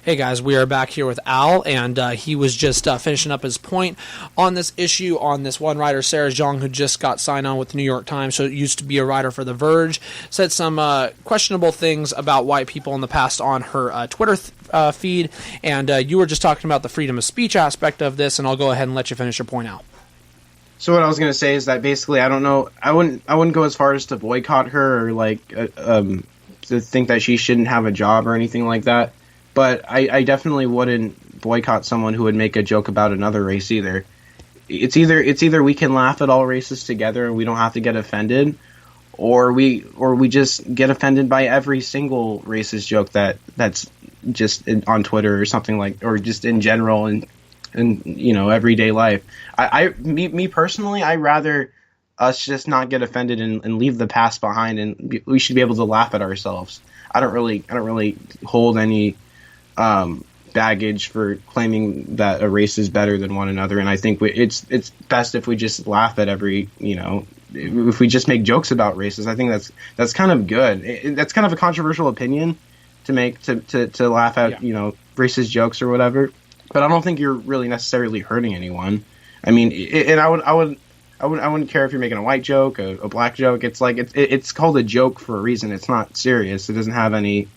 Hey guys, we are back here with Al, and he was just finishing up his point on this issue on this one writer, Sarah Jeong, who just got signed on with the New York Times, so used to be a writer for The Verge, said some questionable things about white people in the past on her Twitter feed, and you were just talking about the freedom of speech aspect of this, and I'll go ahead and let you finish your point out. So what I was going to say is that basically, I don't know, I wouldn't go as far as to boycott her or to think that she shouldn't have a job or anything like that. But I definitely wouldn't boycott someone who would make a joke about another race either. It's either we can laugh at all races together and we don't have to get offended, or we just get offended by every single racist joke that's just on Twitter or something or just in general and everyday life. Me personally, I rather us just not get offended and leave the past behind, and we should be able to laugh at ourselves. I don't really hold any baggage for claiming that a race is better than one another, and I think it's best if we just laugh at if we just make jokes about races. I think that's kind of good. That's kind of a controversial opinion to make to laugh at racist jokes or whatever, but I don't think you're really necessarily hurting anyone. I mean, and I wouldn't care if you're making a white joke, a black joke. It's it's called a joke for a reason. It's not serious. It doesn't have any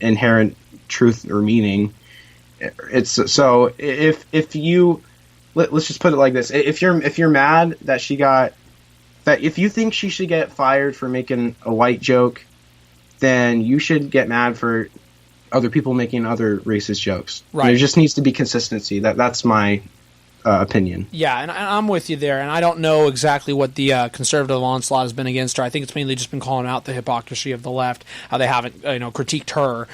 inherent truth or meaning. It's so if you let's just put it like this: if you're mad that if you think she should get fired for making a white joke, then you should get mad for other people making other racist jokes. Right. There just needs to be consistency. That's my opinion. Yeah, and I'm with you there, and I don't know exactly what the conservative onslaught has been against her. I think it's mainly just been calling out the hypocrisy of the left, how they haven't critiqued her.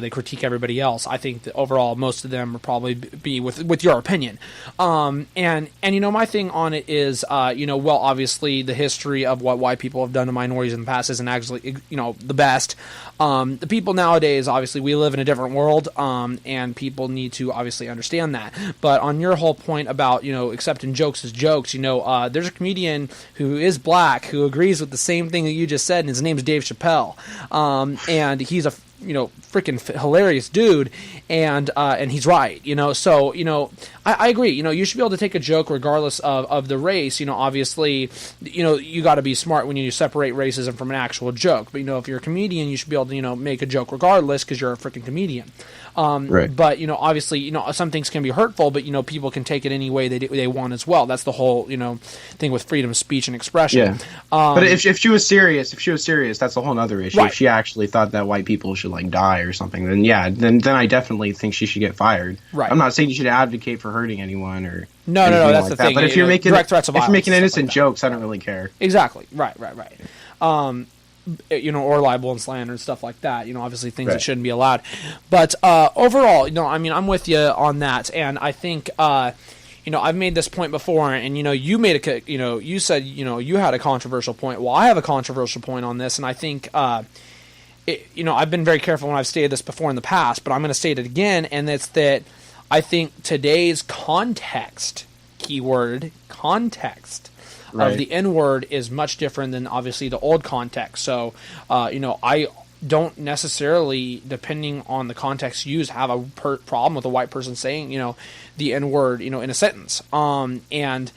They critique everybody else. I think that overall most of them will probably be with your opinion. And my thing on it is, obviously the history of what white people have done to minorities in the past isn't actually, the best. The people nowadays, obviously, we live in a different world, and people need to obviously understand that. But on your whole point about, accepting jokes as jokes, there's a comedian who is black who agrees with the same thing that you just said, and his name's Dave Chappelle. And he's a freaking hilarious dude, and he's right, so I agree. You should be able to take a joke regardless of the race. Obviously, you got to be smart when you separate racism from an actual joke. But if you're a comedian, you should be able to make a joke regardless because you're a freaking comedian. Right. But obviously, some things can be hurtful, but people can take it any way they want as well. That's the whole thing with freedom of speech and expression. Yeah. But if she was serious, that's a whole other issue. Right. If she actually thought that white people should die or something, then I definitely think she should get fired. Right. I'm not saying you should advocate for hurting anyone or no, that's the thing. But if you're making direct threats of violence, if you're making innocent jokes, I don't really care. Exactly. Right. Or libel and slander and stuff like that. Obviously things that shouldn't be allowed. But overall, I'm with you on that, and I think I've made this point before, and you made you said you had a controversial point. Well, I have a controversial point on this, and I think I've been very careful when I've stated this before in the past, but I'm going to state it again, and it's that I think today's keyword context of the N-word is much different than obviously the old context. So, I don't necessarily, depending on the context used, have a problem with a white person saying, the N-word, in a sentence. And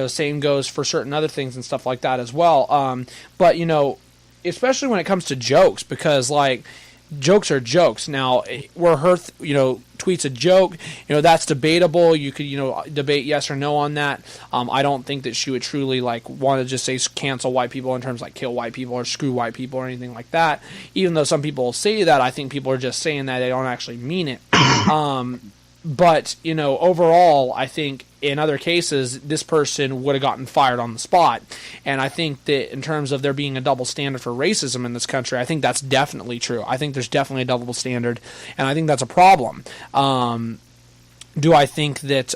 same goes for certain other things and stuff like that as well. But, especially when it comes to jokes, because jokes are jokes. Now, where her tweets a joke, that's debatable. You could debate yes or no on that. I don't think that she would truly want to just say cancel white people in terms kill white people or screw white people or anything like that. Even though some people say that, I think people are just saying that, they don't actually mean it. But overall, I think in other cases, this person would have gotten fired on the spot. And I think that in terms of there being a double standard for racism in this country, I think that's definitely true. I think there's definitely a double standard, and I think that's a problem. Do I think that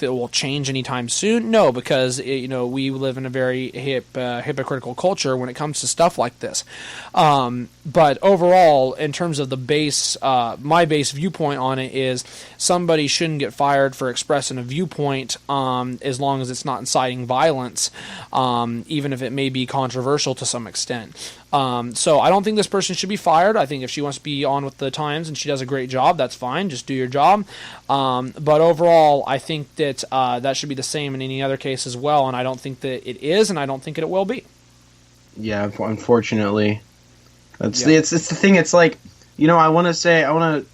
it will change anytime soon? No, because we live in a very hypocritical culture when it comes to stuff like this. But overall, in terms of the base, my base viewpoint on it is somebody shouldn't get fired for expressing a viewpoint as long as it's not inciting violence, even if it may be controversial to some extent. So I don't think this person should be fired. I think if she wants to be on with the times and she does a great job, that's fine. Just do your job. But overall, I think that that should be the same in any other case as well, and I don't think that it is, and I don't think it will be. Yeah, unfortunately. It's the thing. It's like, I want to.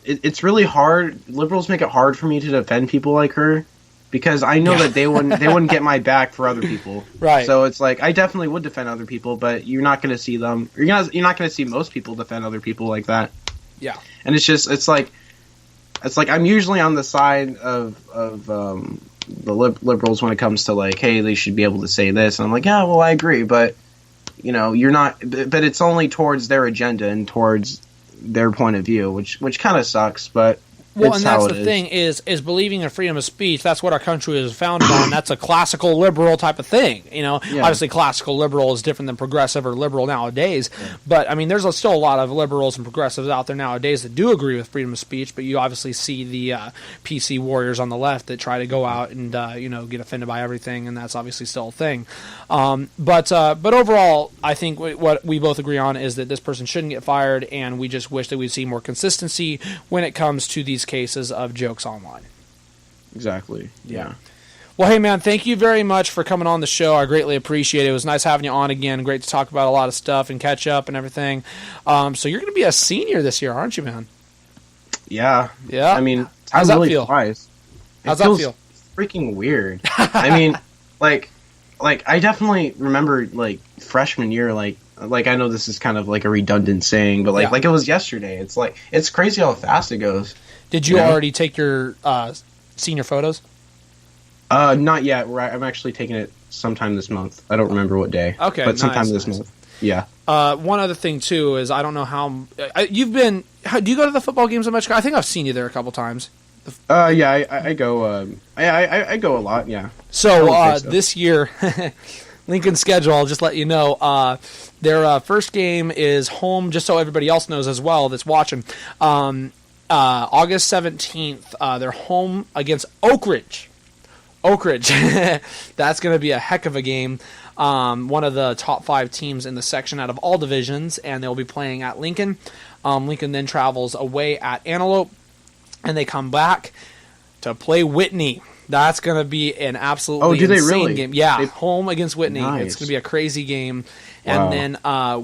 It's really hard. Liberals make it hard for me to defend people like her, because I know that they wouldn't get my back for other people. Right. So it's like, I definitely would defend other people, but you're not going to see them. You're not going to see most people defend other people like that. Yeah. And it's like I'm usually on the side of the liberals when it comes to like, hey, they should be able to say this, and I'm like, yeah, well, I agree, but you're not. But it's only towards their agenda and towards their point of view, which kind of sucks, but well, and that's the thing is believing in freedom of speech. That's what our country is founded on. That's a classical liberal type of thing. Obviously classical liberal is different than progressive or liberal nowadays. Yeah. But I mean, there's still a lot of liberals and progressives out there nowadays that do agree with freedom of speech. But you obviously see the PC warriors on the left that try to go out and get offended by everything, and that's obviously still a thing. But overall, I think what we both agree on is that this person shouldn't get fired, and we just wish that we'd see more consistency when it comes to these cases of jokes online. Exactly. Yeah. Well, hey, man, thank you very much for coming on the show. I greatly appreciate it. It was nice having you on again. Great to talk about a lot of stuff and catch up and everything. So you're going to be a senior this year, aren't you, man? Yeah. Yeah. I mean, how's that feel? Flies. How's that feel? Freaking weird. I mean, like I definitely remember like freshman year, like I know this is kind of like a redundant saying, but like it was yesterday. It's like, it's crazy how fast it goes. Did you already take your senior photos? Not yet. I'm actually taking it sometime this month. I don't remember what day. Okay, but sometime this month. Yeah. One other thing too is I don't know how you've been. Do you go to the football games in Mexico? I think I've seen you there a couple times. Yeah, I go. I go a lot. Yeah. So this year, Lincoln's schedule. I'll just let you know. Their first game is home. Just so everybody else knows as well that's watching. August 17th, they're home against Oak Ridge. That's going to be a heck of a game. One of the top 5 teams in the section out of all divisions, and they'll be playing at Lincoln. Lincoln then travels away at Antelope, and they come back to play Whitney. That's going to be an absolutely insane game. Yeah, home against Whitney. Nice. It's going to be a crazy game. And then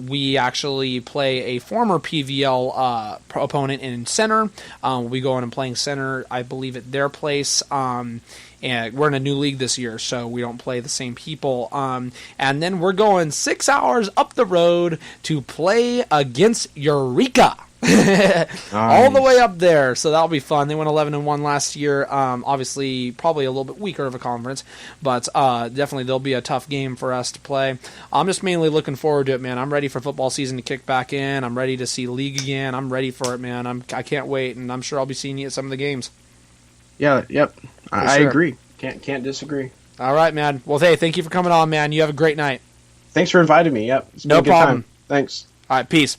we actually play a former PVL opponent in center. We'll be going and playing center, I believe, at their place. And we're in a new league this year, so we don't play the same people. And then we're going 6 hours up the road to play against Eureka. Nice. All the way up there, so that'll be fun. They went 11-1 last year. Obviously, probably a little bit weaker of a conference, but definitely there'll be a tough game for us to play. I'm just mainly looking forward to it, man. I'm ready for football season to kick back in. I'm ready to see league again. I'm ready for it, man. I can't wait, and I'm sure I'll be seeing you at some of the games. Yeah, yep. I agree. Can't disagree. All right, man. Well, hey, thank you for coming on, man. You have a great night. Thanks for inviting me. Yep. It's been a good problem. Time. Thanks. All right, peace.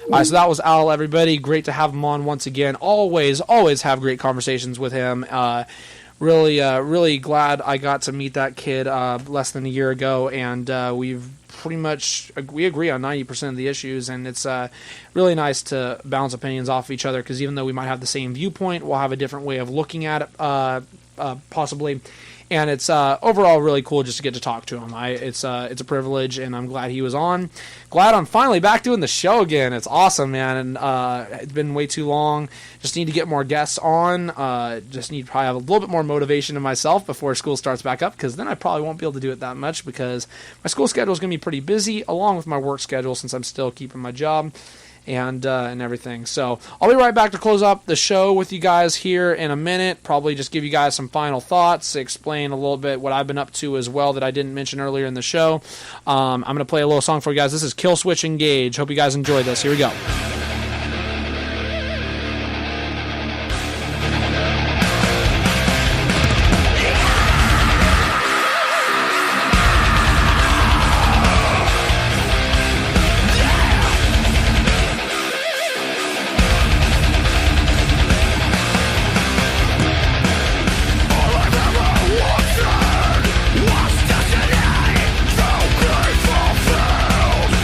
All right, so that was Al, everybody. Great to have him on once again. Always have great conversations with him. Really glad I got to meet that kid less than a year ago, and we agree on 90% of the issues, and it's really nice to bounce opinions off each other, because even though we might have the same viewpoint, we'll have a different way of looking at it, possibly. And it's overall really cool just to get to talk to him. It's a privilege, and I'm glad he was on. Glad I'm finally back doing the show again. It's awesome, man. And it's been way too long. Just need to get more guests on. Just need to probably have a little bit more motivation in myself before school starts back up, because then I probably won't be able to do it that much, because my school schedule is going to be pretty busy, along with my work schedule, since I'm still keeping my job. And everything. So I'll be right back to close up the show with you guys here in a minute. Probably just give you guys some final thoughts, explain a little bit what I've been up to as well that I didn't mention earlier in the show. I'm going to play a little song for you guys. This is Kill Switch Engage. Hope you guys enjoy this. Here we go. Was destiny so fulfilled?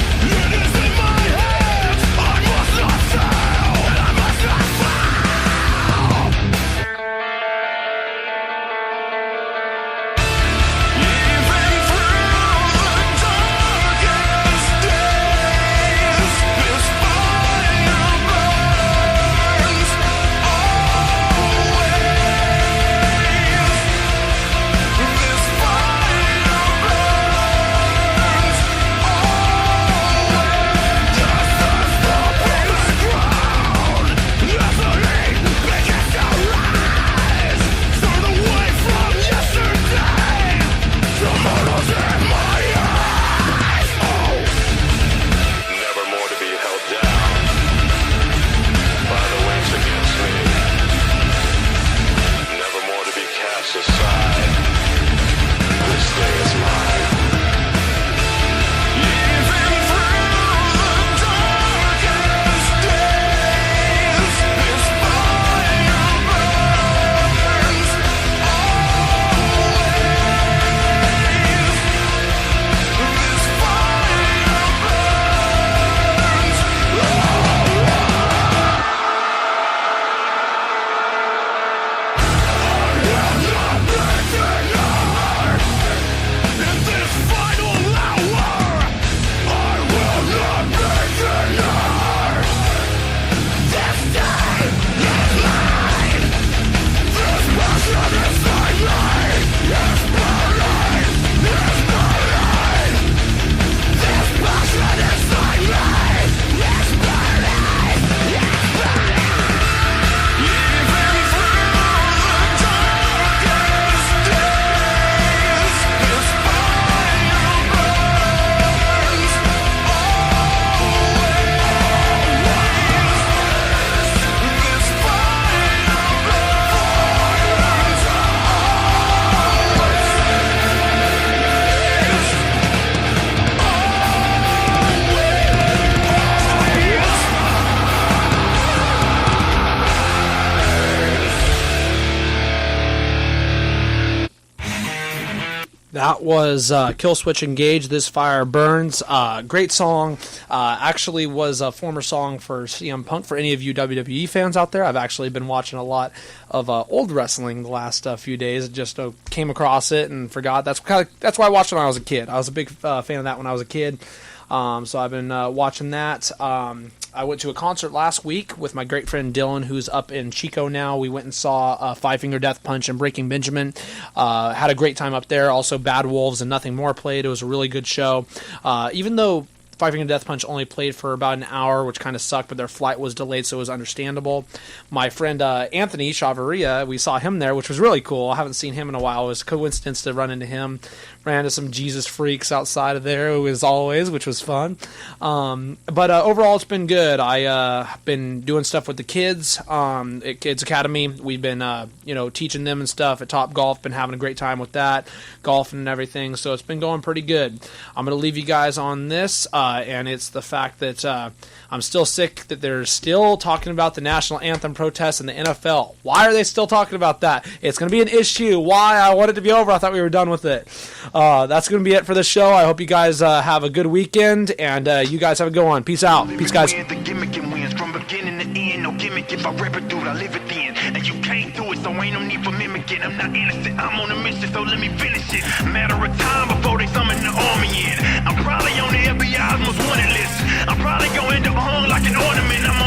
That was Kill Switch Engage, This Fire Burns. Great song. Actually was a former song for CM Punk. For any of you WWE fans out there, I've actually been watching a lot of old wrestling the last few days. Just came across it and forgot. That's why I watched it when I was a kid. I was a big fan of that when I was a kid. So I've been watching that. I went to a concert last week with my great friend Dylan, who's up in Chico now. We went and saw Five Finger Death Punch and Breaking Benjamin. Had a great time up there. Also Bad Wolves and Nothing More played. It was a really good show. Even though Five Finger Death Punch only played for about an hour, which kind of sucked, but their flight was delayed, so it was understandable. My friend Anthony Chavaria, we saw him there, which was really cool. I haven't seen him in a while. It was a coincidence to run into him. Ran into some Jesus freaks outside of there, as always, which was fun. But overall, it's been good. I've been doing stuff with the kids at Kids Academy. We've been teaching them and stuff at Top Golf. Been having a great time with that, golfing and everything. So it's been going pretty good. I'm going to leave you guys on this, and it's the fact that I'm still sick that they're still talking about the national anthem protests in the NFL. Why are they still talking about that? It's going to be an issue. Why? I want it to be over. I thought we were done with it. That's going to be it for this show. I hope you guys have a good weekend, and you guys have a good one. Peace out. Peace, guys. The gimmick and wins from beginning to end. No gimmick if I rip it, dude, I live it then. And you can't do it, so ain't no need for mimicking. I'm not innocent, I'm on a mission, so let me finish it. Matter of time before they summon the army in. I'm probably on the FBI's most wanted list. I'm probably going to hung like an ornament. I'm